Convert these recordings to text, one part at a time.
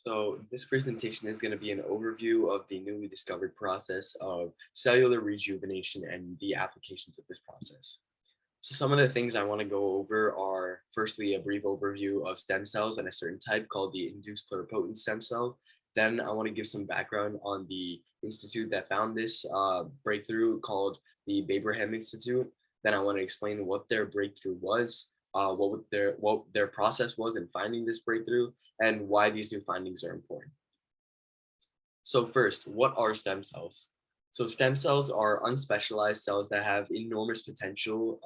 So this presentation is going to be an overview of the newly discovered process of cellular rejuvenation and the applications of this process. So some of the things I want to go over are firstly a brief overview of stem cells and a certain type called the induced pluripotent stem cell. Then I want to give some background on the institute that found this breakthrough called the Babraham Institute. Then I want to explain what their breakthrough was, what their process was in finding this breakthrough, and why these new findings are important. So first, what are stem cells? So stem cells are unspecialized cells that have enormous potential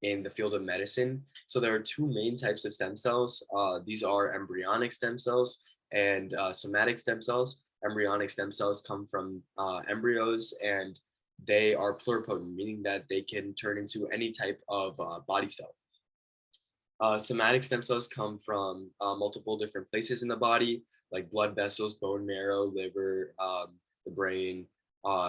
in the field of medicine. So there are two main types of stem cells. These are embryonic stem cells and somatic stem cells. Embryonic stem cells come from embryos, and they are pluripotent, meaning that they can turn into any type of body cell. Somatic stem cells come from multiple different places in the body, like blood vessels, bone marrow, liver, the brain,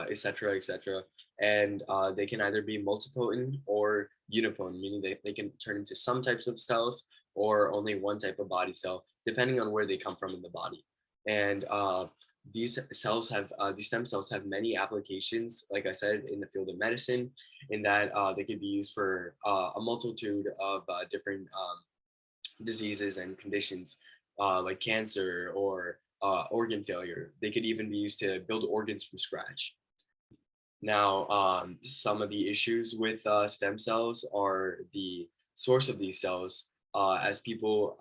etc., etc. And they can either be multipotent or unipotent, meaning they can turn into some types of cells or only one type of body cell, depending on where they come from in the body. And these stem cells have many applications, like I said, in the field of medicine, in that they could be used for a multitude of different diseases and conditions, like cancer or organ failure. They could even be used to build organs from scratch. Now, some of the issues with stem cells are the source of these cells, as people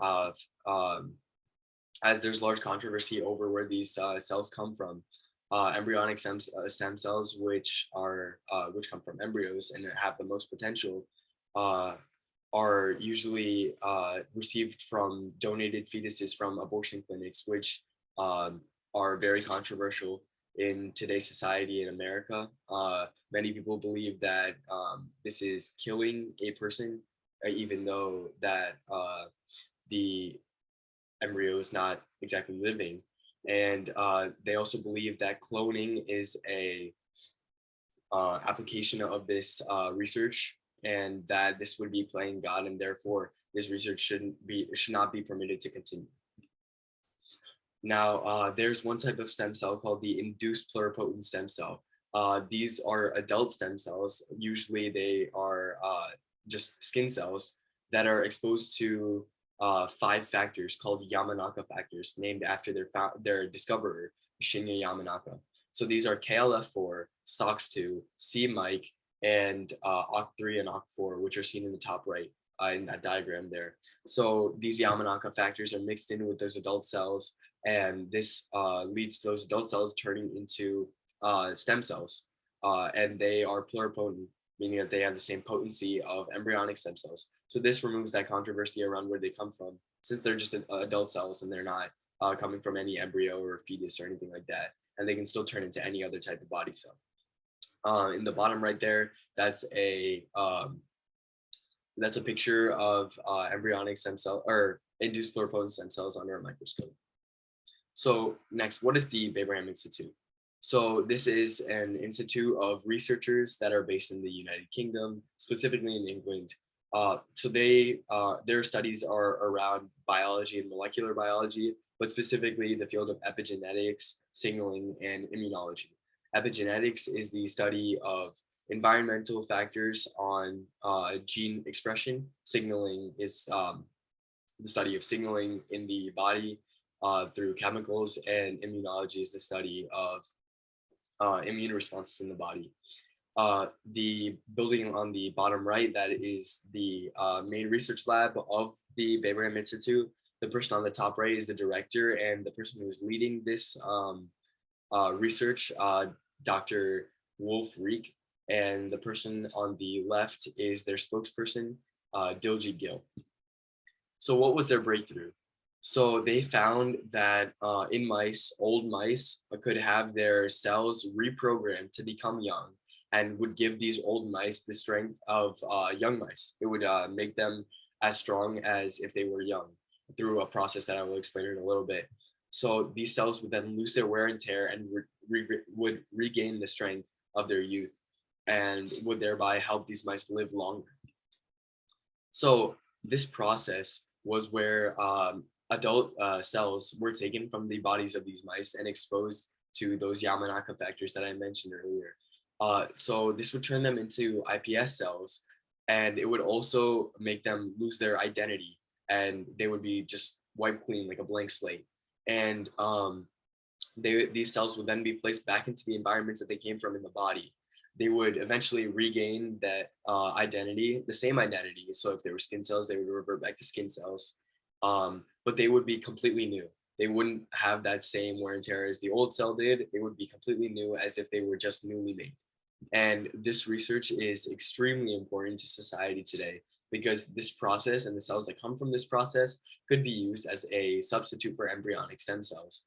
as there's large controversy over where these cells come from. Embryonic stem cells, which come from embryos and have the most potential, are usually received from donated fetuses from abortion clinics, which are very controversial in today's society in America. Many people believe that this is killing a person, even though that the embryo is not exactly living. And they also believe that cloning is a application of this research, and that this would be playing God, and therefore this research should not be permitted to continue. Now, there's one type of stem cell called the induced pluripotent stem cell. These are adult stem cells. Usually they are just skin cells that are exposed to 5 factors called Yamanaka factors, named after their discoverer, Shinya Yamanaka. So these are KLF4, SOX2, c-MYC, and OCT3 and OCT4, which are seen in the top right in that diagram there. So these Yamanaka factors are mixed in with those adult cells, and this leads to those adult cells turning into stem cells, and they are pluripotent, meaning that they have the same potency of embryonic stem cells. So this removes that controversy around where they come from, since they're just adult cells and they're not coming from any embryo or fetus or anything like that, and they can still turn into any other type of body cell. In the bottom right there, that's a picture of embryonic stem cell or induced pluripotent stem cells under a microscope. So next, what is the Babraham Institute? So this is an institute of researchers that are based in the United Kingdom, specifically in England. So their studies are around biology and molecular biology, but specifically the field of epigenetics, signaling, and immunology. Epigenetics is the study of environmental factors on gene expression. Signaling is the study of signaling in the body through chemicals, and immunology is the study of immune responses in the body. The building on the bottom right, that is the main research lab of the Babraham Institute. The person on the top right is the director, and the person who is leading this research, Dr. Reik, and the person on the left is their spokesperson, Diljit Gill. So what was their breakthrough? So they found that in mice, old mice could have their cells reprogrammed to become young, and would give these old mice the strength of young mice. It would make them as strong as if they were young through a process that I will explain in a little bit. So these cells would then lose their wear and tear and would regain the strength of their youth, and would thereby help these mice live longer. So this process was where adult cells were taken from the bodies of these mice and exposed to those Yamanaka factors that I mentioned earlier. So this would turn them into iPS cells, and it would also make them lose their identity, and they would be just wiped clean like a blank slate. And these cells would then be placed back into the environments that they came from in the body. They would eventually regain that identity, the same identity. So if they were skin cells, they would revert back to skin cells, but they would be completely new. They wouldn't have that same wear and tear as the old cell did. They would be completely new, as if they were just newly made. And this research is extremely important to society today, because this process and the cells that come from this process could be used as a substitute for embryonic stem cells.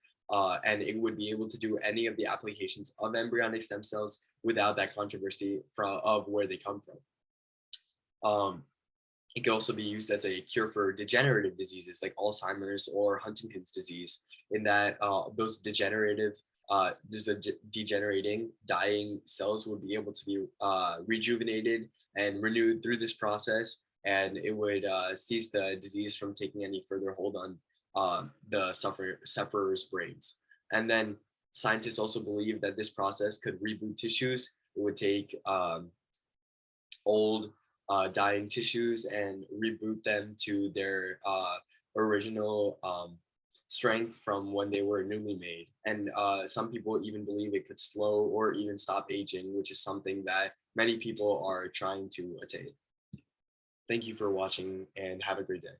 And it would be able to do any of the applications of embryonic stem cells without that controversy of where they come from. It could also be used as a cure for degenerative diseases like Alzheimer's or Huntington's disease, in that those degenerating, dying cells would be able to be rejuvenated and renewed through this process, and it would cease the disease from taking any further hold on the sufferer's brains. And then scientists also believe that this process could reboot tissues. It would take old dying tissues and reboot them to their original strength from when they were newly made. And some people even believe it could slow or even stop aging, which is something that many people are trying to attain. Thank you for watching, and have a great day.